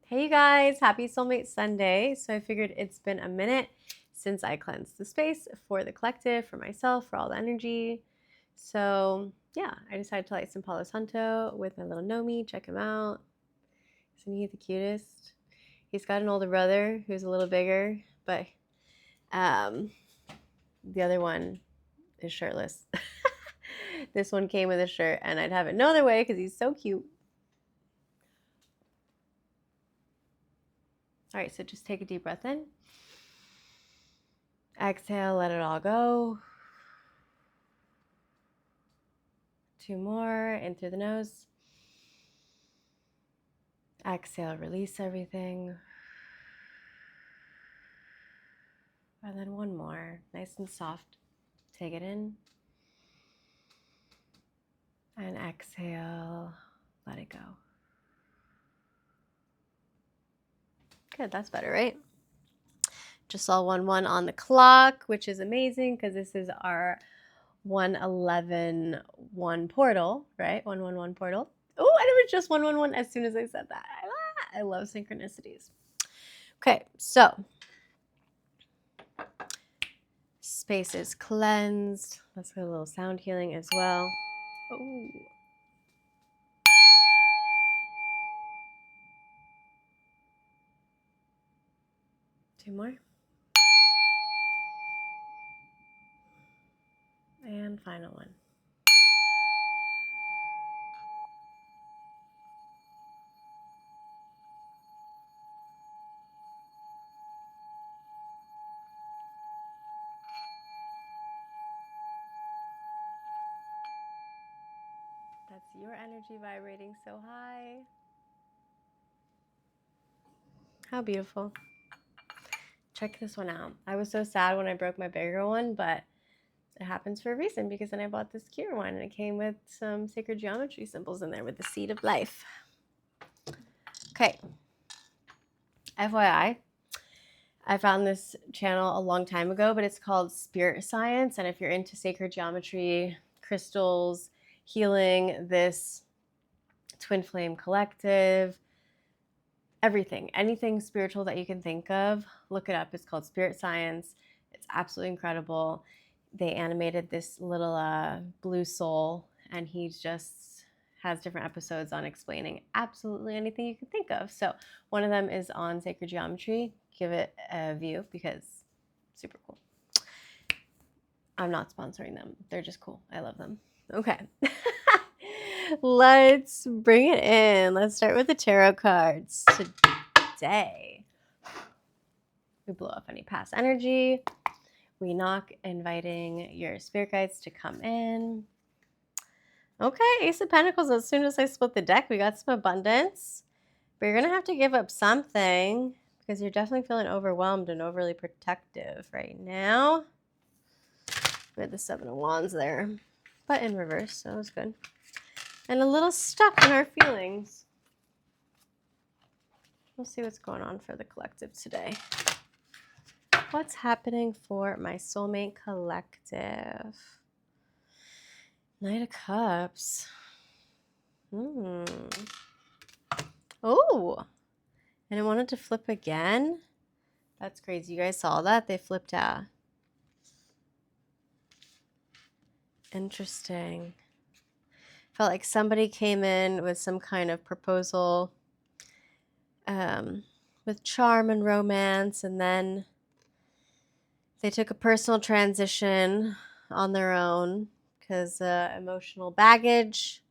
Hey you guys, happy Soulmate Sunday. So I figured it's been a minute since I cleansed the space for the collective, for myself, for all the energy. So yeah, I decided to light some Palo Santo with my little Nomi. Check him out. Isn't he the cutest? He's got an older brother who's a little bigger, but the other one is shirtless. This one came with a shirt, and I'd have it no other way because he's so cute. All right, so just take a deep breath in. Exhale, let it all go. 2 more, in through the nose. Exhale, release everything. And then 1 more, nice and soft. Take it in. And exhale, let it go. Good, that's better, right? Just saw 1-1 on the clock, which is amazing because this is our 111-1 portal, right? 111 portal. Oh, and it was just 111 as soon as I said that. I love synchronicities. Okay, so space is cleansed. Let's get a little sound healing as well. Oh. 2 more. And final one. That's your energy vibrating so high. How beautiful. Check this one out. I was so sad when I broke my bigger one, but it happens for a reason because then I bought this cuter one and it came with some sacred geometry symbols in there with the seed of life. Okay. FYI, I found this channel a long time ago, but it's called Spirit Science. And if you're into sacred geometry, crystals, healing, this twin flame collective, everything, anything spiritual that you can think of, look it up. It's called Spirit Science. It's absolutely incredible. They animated this little blue soul, and he just has different episodes on explaining absolutely anything you can think of. So one of them is on sacred geometry. Give it a view because super cool. I'm not sponsoring them. They're just cool. I love them. Okay. Let's bring it in. Let's start with the tarot cards today. We blow off any past energy. We knock, inviting your spirit guides to come in. Okay, Ace of Pentacles. As soon as I split the deck, we got some abundance. But you're going to have to give up something because you're definitely feeling overwhelmed and overly protective right now. We had the 7 of Wands there, but in reverse, so that was good. And a little stuck in our feelings. We'll see what's going on for the collective today. What's happening for my soulmate collective? Knight of Cups. Oh, and I wanted to flip again. That's crazy. You guys saw that? They flipped out. Interesting. Felt like somebody came in with some kind of proposal with charm and romance, and then they took a personal transition on their own because emotional baggage.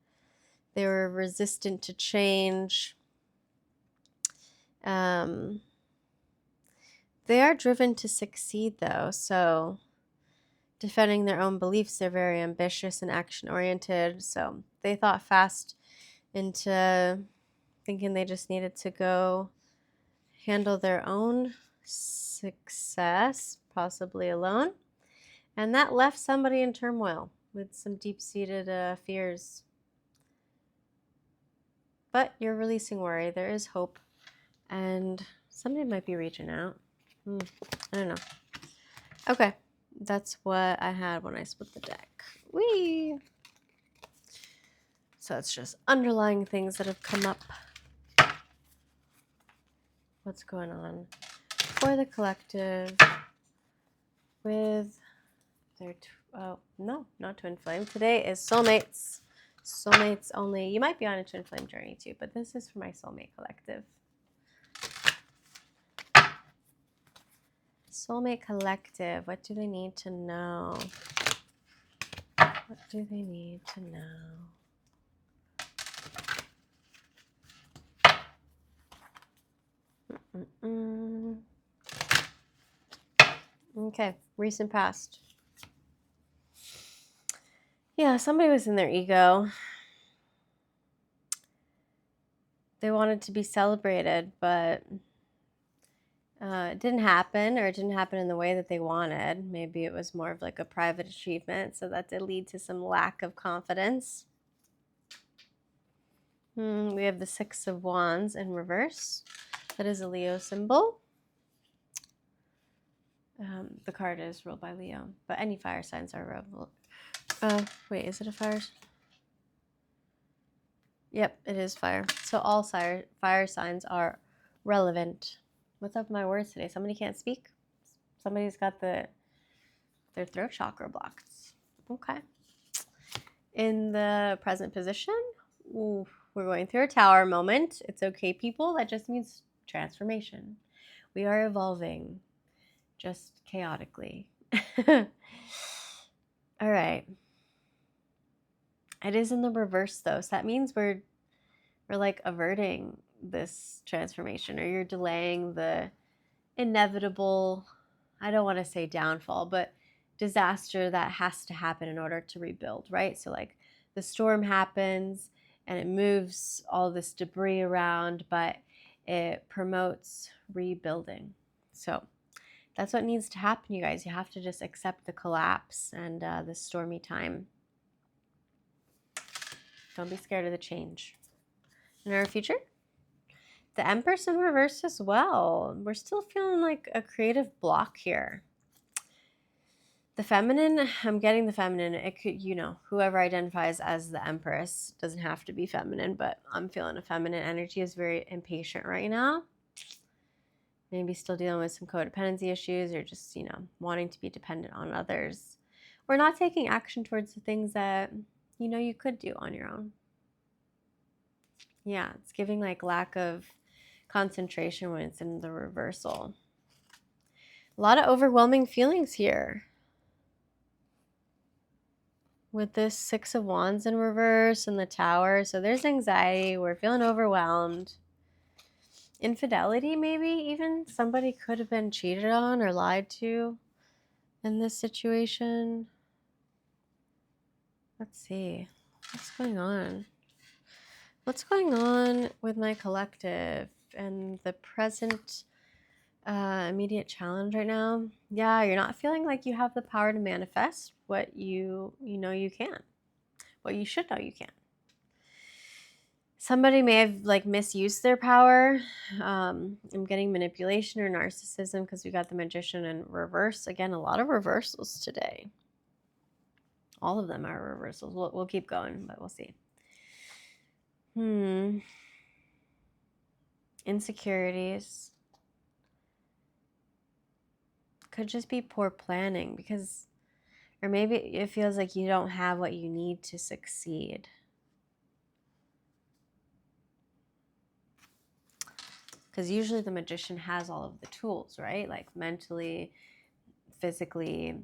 They were resistant to change. They are driven to succeed, though, so defending their own beliefs, they're very ambitious and action-oriented, so they thought fast into thinking they just needed to go handle their own success, possibly alone, and that left somebody in turmoil with some deep-seated fears. But you're releasing worry. There is hope, and somebody might be reaching out. I don't know. Okay, that's what I had when I split the deck. Whee! So it's just underlying things that have come up. What's going on for the collective with their, oh, no, not twin flame. Today is soulmates. Soulmates only. You might be on a twin flame journey too, but this is for my soulmate collective. Soulmate collective, what do they need to know? What do they need to know? Okay, recent past. Yeah, somebody was in their ego. They wanted to be celebrated, but it didn't happen, or it didn't happen in the way that they wanted. Maybe it was more of like a private achievement, so that did lead to some lack of confidence. We have the Six of Wands in reverse. That is a Leo symbol. The card is ruled by Leo, but any fire signs are ruled. Wait, is it a fire? Yep, it is fire. So all fire signs are relevant. What's up with my words today? Somebody can't speak? Somebody's got their throat chakra blocked. Okay. In the present position, we're going through a tower moment. It's okay, people. That just means transformation. We are evolving, just chaotically. All right. It is in the reverse, though. So that means we're like averting this transformation, or you're delaying the inevitable, I don't want to say downfall, but disaster that has to happen in order to rebuild, right? So like the storm happens and it moves all this debris around, but it promotes rebuilding. So that's what needs to happen, you guys. You have to just accept the collapse and the stormy time. Don't be scared of the change. In our future, the Empress in reverse as well. We're still feeling like a creative block here. The feminine, I'm getting the feminine. It could, whoever identifies as the Empress doesn't have to be feminine, but I'm feeling a feminine energy is very impatient right now. Maybe still dealing with some codependency issues, or just, wanting to be dependent on others. Or not taking action towards the things that, you could do on your own. Yeah, it's giving like lack of concentration when it's in the reversal. A lot of overwhelming feelings here. With this Six of Wands in reverse and the Tower. So there's anxiety. We're feeling overwhelmed. Infidelity, maybe even. Somebody could have been cheated on or lied to in this situation. Let's see. What's going on? What's going on with my collective and the present immediate challenge right now? Yeah, you're not feeling like you have the power to manifest what you know you can. What you should know you can. Somebody may have like misused their power. I'm getting manipulation or narcissism because we got the Magician in reverse. Again, a lot of reversals today. All of them are reversals. We'll keep going, but we'll see. Insecurities. Could just be poor planning because, or maybe it feels like you don't have what you need to succeed. Because usually the Magician has all of the tools, right? Like mentally, physically,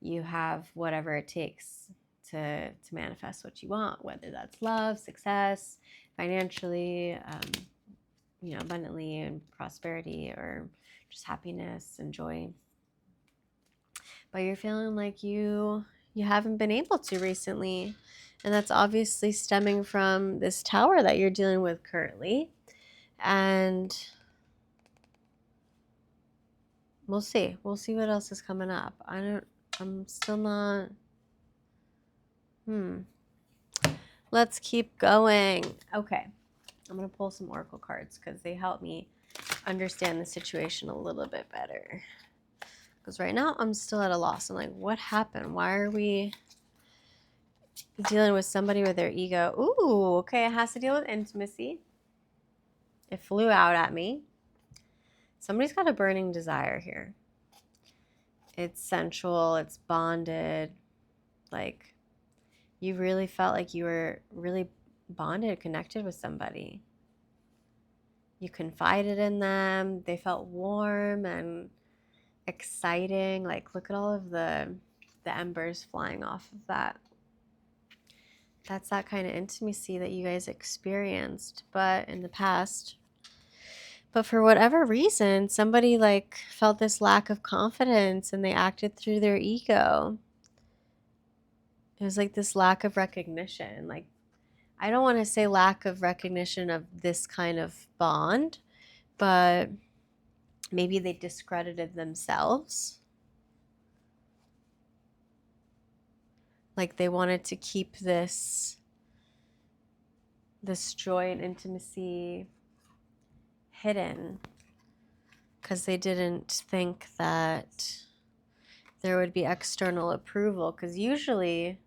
you have whatever it takes to manifest what you want, whether that's love, success, financially, abundantly, and prosperity, or just happiness and joy. But you're feeling like you haven't been able to recently, and that's obviously stemming from this Tower that you're dealing with currently. And we'll see what else is coming up. I'm still not. Let's keep going. Okay, I'm gonna pull some oracle cards because they help me understand the situation a little bit better. Because right now I'm still at a loss. I'm like, what happened? Why are we dealing with somebody with their ego? Ooh, okay, it has to deal with intimacy. It flew out at me. Somebody's got a burning desire here. It's sensual, it's bonded. Like, you really felt like you were really bonded, connected with somebody. You confided in them. They felt warm and exciting. Like, look at all of the embers flying off of that. That's that kind of intimacy that you guys experienced, but in the past. But for whatever reason, somebody like felt this lack of confidence and they acted through their ego. It was like this lack of recognition. Like, I don't want to say lack of recognition of this kind of bond, but maybe they discredited themselves. Like they wanted to keep this joy and intimacy hidden because they didn't think that there would be external approval. Because usually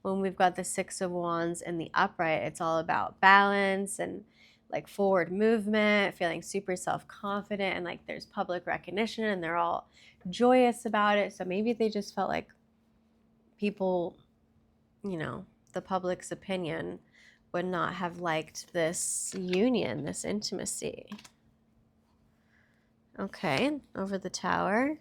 when we've got the Six of Wands in the upright, it's all about balance and like forward movement, feeling super self-confident, and like there's public recognition and they're all joyous about it. So maybe they just felt like people, you know, the public's opinion would not have liked this union, this intimacy. Okay, over the Tower.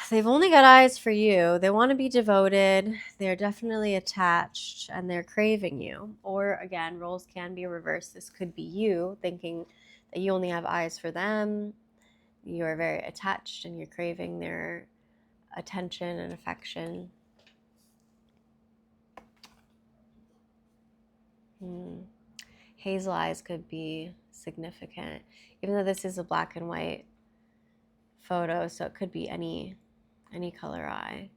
They've only got eyes for you. They want to be devoted. They're definitely attached and they're craving you. Or again, roles can be reversed. This could be you thinking that you only have eyes for them. You're very attached and you're craving their attention and affection. Hazel eyes could be significant, even though this is a black and white photo, so it could be any color eye.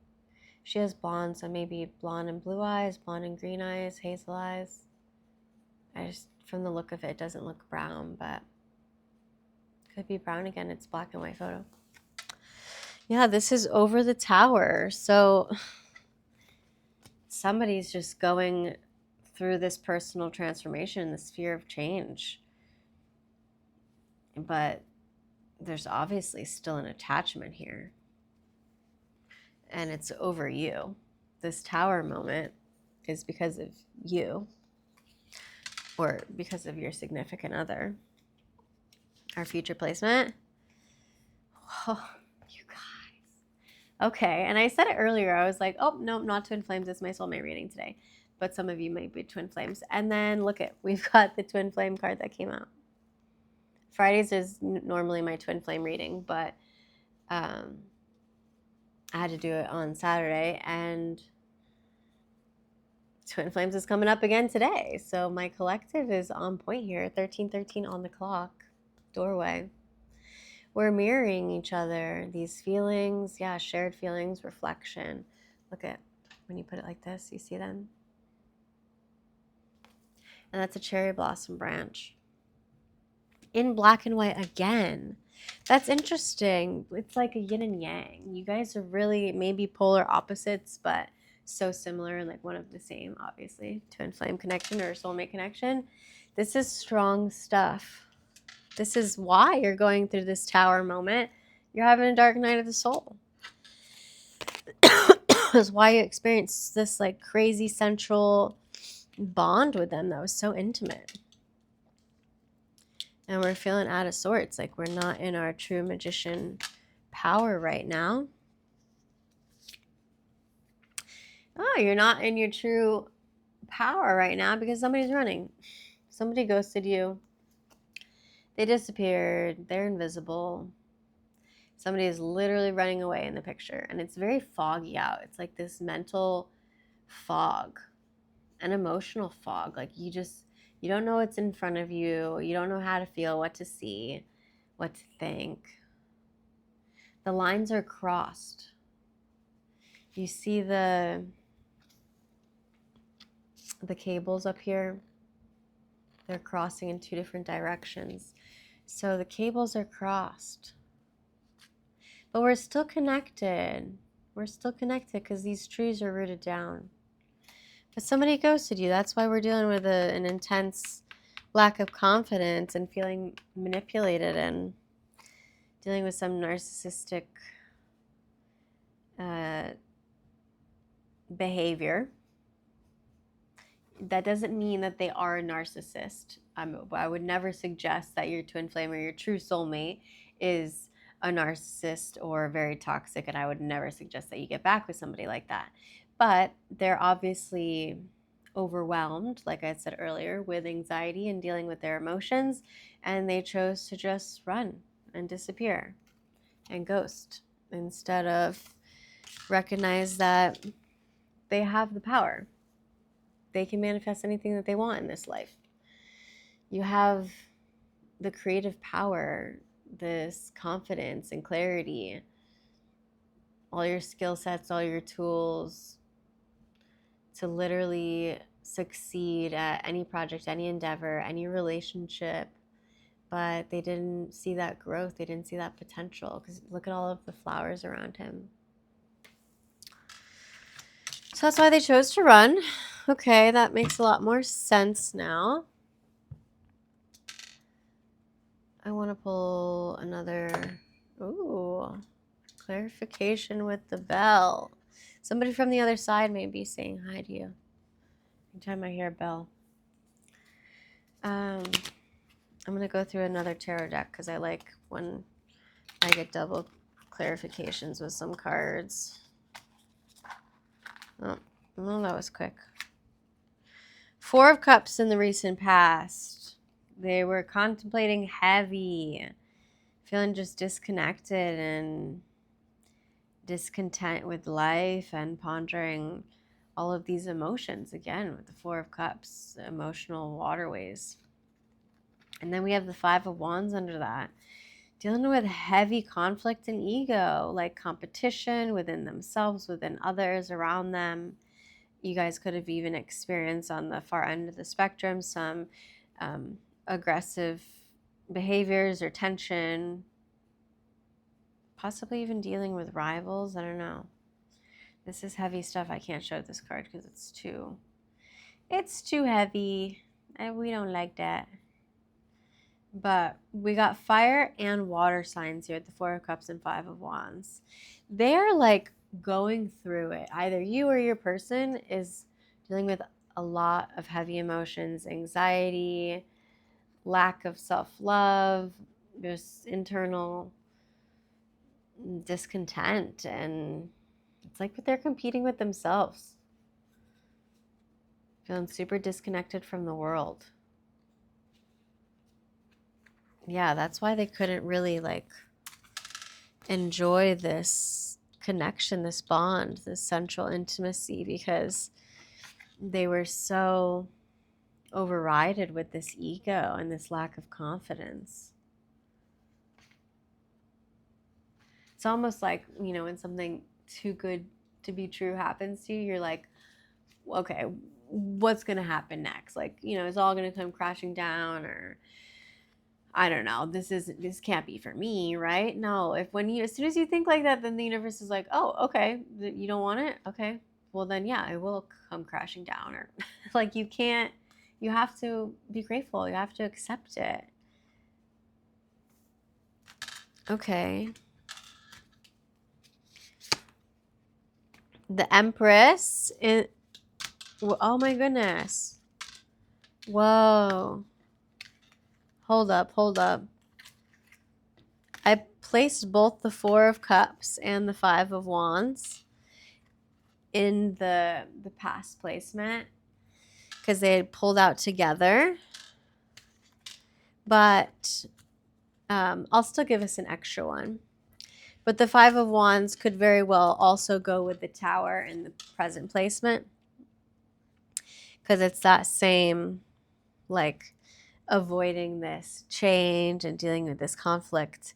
She has blonde, so maybe blonde and blue eyes, blonde and green eyes, hazel eyes. From the look of it, it doesn't look brown, but could be brown. Again, it's black and white photo. Yeah, this is over the Tower. So somebody's just going through this personal transformation, this fear of change. But there's obviously still an attachment here. And it's over you. This Tower moment is because of you or because of your significant other. Our future placement. Oh, you guys. Okay, and I said it earlier. I was like, oh, no, not twin flames. It's my soulmate reading today. But some of you might be twin flames. And then look at, we've got the twin flame card that came out. Fridays is normally my twin flame reading, but I had to do it on Saturday, and twin flames is coming up again today. So my collective is on point here, 1313 on the clock, doorway. We're mirroring each other, these feelings, yeah, shared feelings, reflection. Look at when you put it like this, you see them? And that's a cherry blossom branch. In black and white again. That's interesting. It's like a yin and yang. You guys are really maybe polar opposites, but so similar and like one of the same, obviously. Twin flame connection or soulmate connection. This is strong stuff. This is why you're going through this Tower moment. You're having a dark night of the soul. This is why you experienced this like crazy central bond with them that was so intimate. And we're feeling out of sorts, like we're not in our true magician power right now. Oh, you're not in your true power right now because somebody's running. Somebody ghosted you. They disappeared. They're invisible. Somebody is literally running away in the picture. And it's very foggy out. It's like this mental fog, an emotional fog. Like you don't know what's in front of you. You don't know how to feel, what to see, what to think. The lines are crossed. You see the cables up here. They're crossing in two different directions. So the cables are crossed. But we're still connected. We're still connected because these trees are rooted down. But somebody ghosted you. That's why we're dealing with an intense lack of confidence and feeling manipulated and dealing with some narcissistic behavior. That doesn't mean that they are a narcissist. I would never suggest that your twin flame or your true soulmate is a narcissist or very toxic, and I would never suggest that you get back with somebody like that. But they're obviously overwhelmed, like I said earlier, with anxiety and dealing with their emotions, and they chose to just run and disappear and ghost instead of recognize that they have the power. They can manifest anything that they want in this life. You have the creative power, this confidence and clarity, all your skill sets, all your tools to literally succeed at any project, any endeavor, any relationship. But they didn't see that growth. They didn't see that potential, because look at all of the flowers around him. So that's why they chose to run. Okay, that makes a lot more sense now. I want to pull another, ooh, clarification with the bell. Somebody from the other side may be saying hi to you. Anytime I hear a bell. I'm going to go through another tarot deck because I like when I get double clarifications with some cards. Oh, well, that was quick. Four of Cups in the recent past. They were contemplating heavy, feeling just disconnected and discontent with life and pondering all of these emotions again with the Four of Cups, emotional waterways. And then we have the Five of Wands under that, dealing with heavy conflict and ego, like competition within themselves, within others around them. You guys could have even experienced on the far end of the spectrum some aggressive behaviors or tension, possibly even dealing with rivals. I don't know. This is heavy stuff. I can't show this card because it's too heavy, and we don't like that. But we got fire and water signs here at the Four of Cups and Five of Wands. They're like going through it. Either you or your person is dealing with a lot of heavy emotions, anxiety, lack of self-love, there's internal discontent, and it's like they're competing with themselves, feeling super disconnected from the world. Yeah, that's why they couldn't really like enjoy this connection, this bond, this central intimacy, because they were so overridden with this ego and this lack of confidence. It's almost like, you know, when something too good to be true happens to you, you're like, okay, what's going to happen next? Like, you know, it's all going to come crashing down, or I don't know, this can't be for me, right? No, as soon as you think like that, then the universe is like, oh, okay, you don't want it? Okay, well then, yeah, it will come crashing down. Or like, you have to be grateful. You have to accept it. Okay. The Empress. Oh my goodness. Whoa. Hold up. I placed both the Four of Cups and the Five of Wands in the past placement because they had pulled out together. But I'll still give us an extra one. But the Five of Wands could very well also go with the Tower in the present placement, because it's that same, like, avoiding this change and dealing with this conflict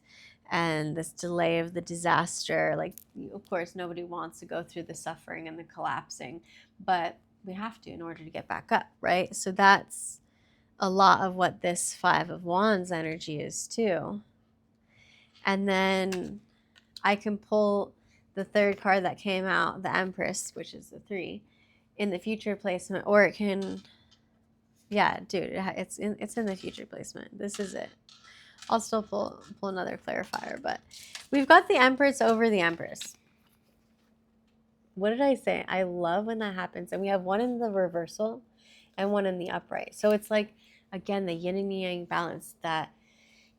and this delay of the disaster. Like, of course, nobody wants to go through the suffering and the collapsing, but we have to in order to get back up, right? So that's a lot of what this Five of Wands energy is too. And then I can pull the third card that came out, the Empress, which is the 3, in the future placement, or it can, yeah, dude, it's in the future placement. This is it. I'll still pull another clarifier, but we've got the Empress over the Empress. What did I say? I love when that happens. And we have one in the reversal and one in the upright. So it's like, again, the yin and yang balance, that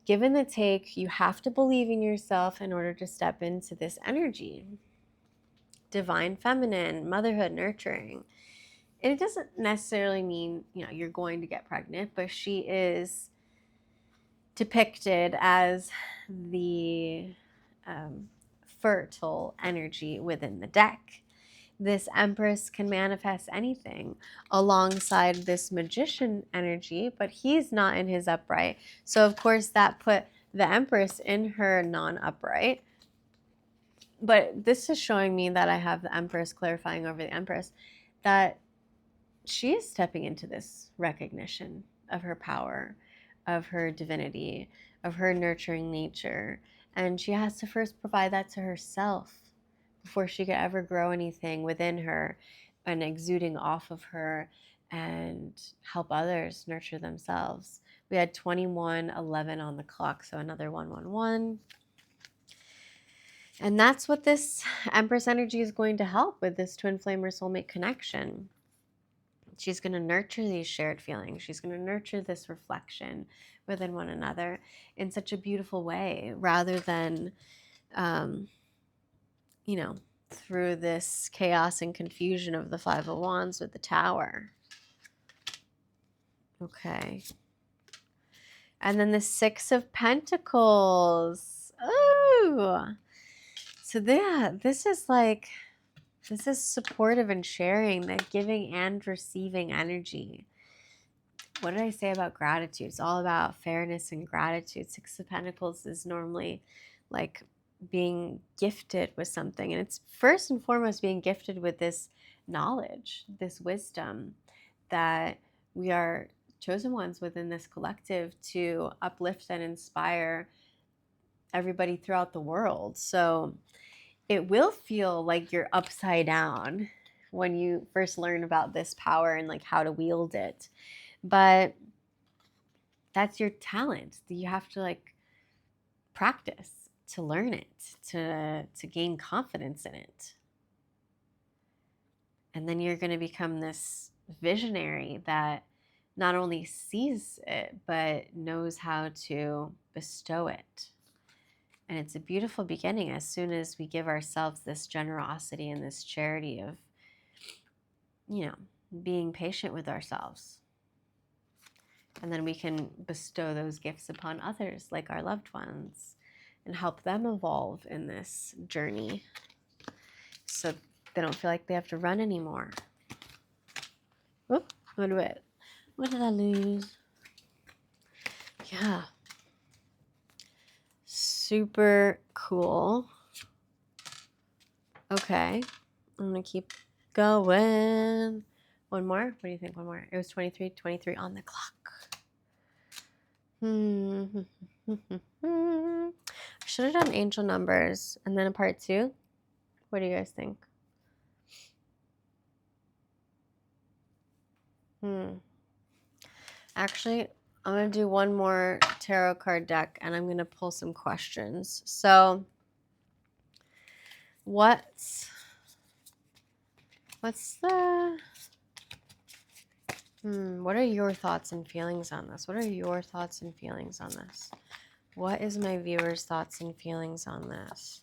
give and the take. You have to believe in yourself in order to step into this energy. Divine feminine, motherhood, nurturing. And it doesn't necessarily mean, you're going to get pregnant, but she is depicted as the fertile energy within the deck. This Empress can manifest anything alongside this Magician energy, but he's not in his upright. So, of course, that put the Empress in her non-upright. But this is showing me that I have the Empress clarifying over the Empress, that she is stepping into this recognition of her power, of her divinity, of her nurturing nature. And she has to first provide that to herself before she could ever grow anything within her and exuding off of her and help others nurture themselves. We had 2111 on the clock, so another 111. And that's what this Empress energy is going to help with, this twin flame or soulmate connection. She's going to nurture these shared feelings. She's going to nurture this reflection within one another in such a beautiful way, rather than, through this chaos and confusion of the Five of Wands with the Tower. Okay. And then the Six of Pentacles. Oh, so this is supportive and sharing, that giving and receiving energy. What did I say about gratitude? It's all about fairness and gratitude. Six of Pentacles is normally like being gifted with something. And it's first and foremost being gifted with this knowledge, this wisdom, that we are chosen ones within this collective to uplift and inspire everybody throughout the world. So it will feel like you're upside down when you first learn about this power and like how to wield it. But that's your talent. You have to like practice to learn it, to gain confidence in it. And then you're going to become this visionary that not only sees it, but knows how to bestow it. And it's a beautiful beginning as soon as we give ourselves this generosity and this charity of, being patient with ourselves. And then we can bestow those gifts upon others, like our loved ones, and help them evolve in this journey so they don't feel like they have to run anymore. Oop, what did I lose? Yeah. Super cool. Okay. I'm going to keep going. One more? What do you think? One more. It was 23 on the clock. I should have done angel numbers and then a part 2. What do you guys think? Actually, I'm going to do one more tarot card deck and I'm going to pull some questions. So, what's the... what are your thoughts and feelings on this? What are your thoughts and feelings on this? What is my viewers' thoughts and feelings on this?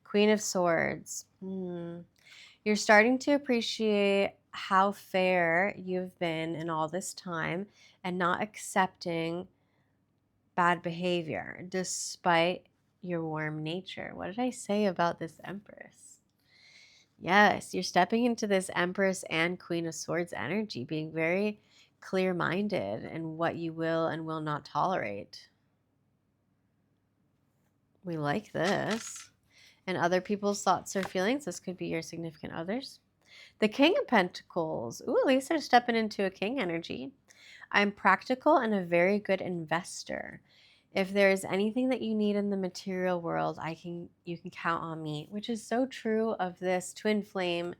Queen of Swords. You're starting to appreciate how fair you've been in all this time and not accepting bad behavior despite your warm nature. What did I say about this Empress? Yes, you're stepping into this Empress and Queen of Swords energy, being very clear-minded in what you will and will not tolerate. We like this. And other people's thoughts or feelings. This could be your significant others. The King of Pentacles. Ooh, at least they're stepping into a king energy. I'm practical and a very good investor. If there is anything that you need in the material world, you can count on me, which is so true of this twin flame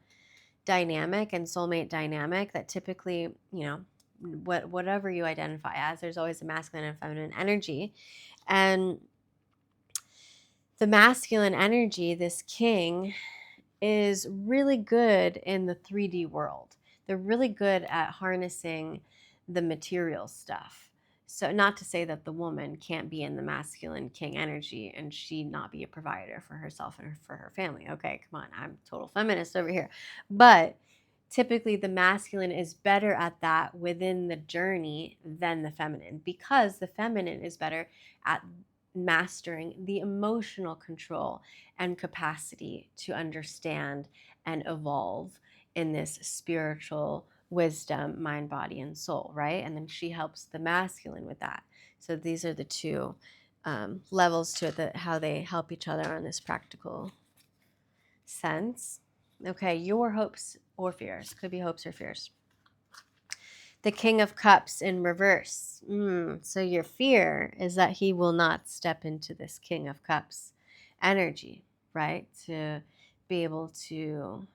dynamic and soulmate dynamic, that typically, whatever you identify as. There's always a masculine and feminine energy. And the masculine energy, this king, is really good in the 3D world. They're really good at harnessing the material stuff. So, not to say that the woman can't be in the masculine king energy and she not be a provider for herself and for her family. Okay, come on, I'm total feminist over here. But typically, the masculine is better at that within the journey than the feminine, because the feminine is better at mastering the emotional control and capacity to understand and evolve in this spiritual wisdom, mind, body, and soul, right? And then she helps the masculine with that. So these are the two levels to it, that how they help each other on this practical sense. Okay, your hopes or fears. Could be hopes or fears. The King of Cups in reverse. So your fear is that he will not step into this King of Cups energy, right? To be able to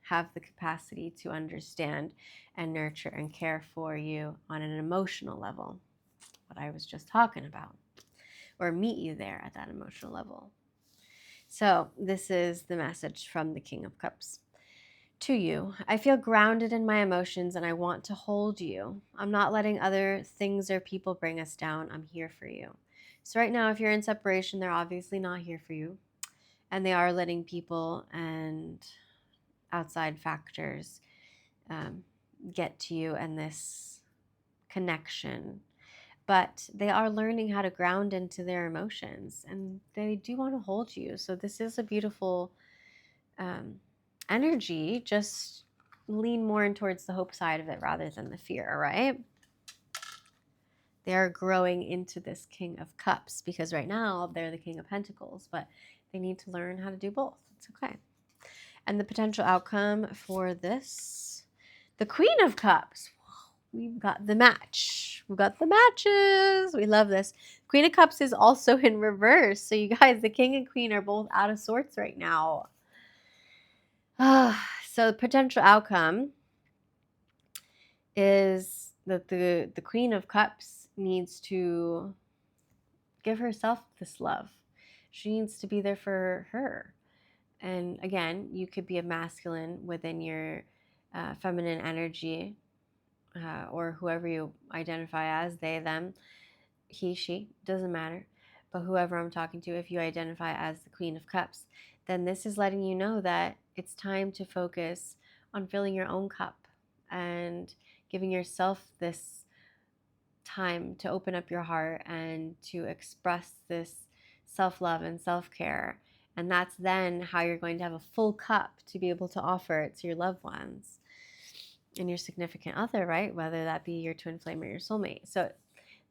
have the capacity to understand and nurture and care for you on an emotional level, what I was just talking about, or meet you there at that emotional level. So this is the message from the King of Cups. To you, I feel grounded in my emotions and I want to hold you. I'm not letting other things or people bring us down. I'm here for you. So right now, if you're in separation, they're obviously not here for you. And they are letting people and outside factors get to you and this connection. But they are learning how to ground into their emotions and they do want to hold you. So this is a beautiful energy. Just lean more in towards the hope side of it rather than the fear, right? They are growing into this King of Cups because right now they're the King of Pentacles, but they need to learn how to do both. It's okay. And the potential outcome for this, the Queen of Cups. We've got the match. We've got the matches. We love this. Queen of Cups is also in reverse. So you guys, the King and Queen are both out of sorts right now. So the potential outcome is that the Queen of Cups needs to give herself this love. She needs to be there for her. And again, you could be a masculine within your feminine energy, or whoever you identify as, they, them, he, she, doesn't matter. But whoever I'm talking to, if you identify as the Queen of Cups, then this is letting you know that it's time to focus on filling your own cup and giving yourself this time to open up your heart and to express this self-love and self-care. And that's then how you're going to have a full cup to be able to offer it to your loved ones and your significant other, right? Whether that be your twin flame or your soulmate. So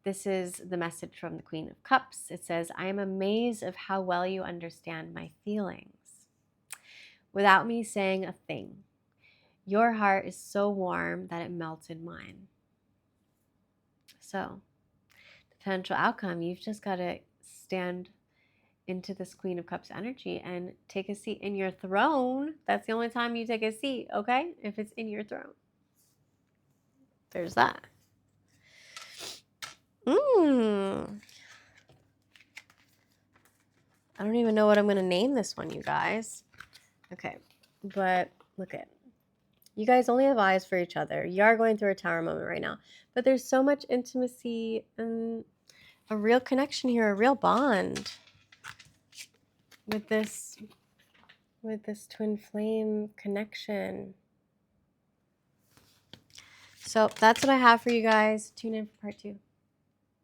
this is the message from the Queen of Cups. It says, I am amazed of how well you understand my feelings without me saying a thing. Your heart is so warm that it melted mine. So the potential outcome, you've just got to stand into this Queen of Cups energy and take a seat in your throne. That's the only time you take a seat, okay? If it's in your throne. There's that. I don't even know what I'm going to name this one, you guys. Okay, but look at, you guys only have eyes for each other. You are going through a tower moment right now, but there's so much intimacy and a real connection here, a real bond with this twin flame connection. So that's what I have for you guys. Tune in for part 2.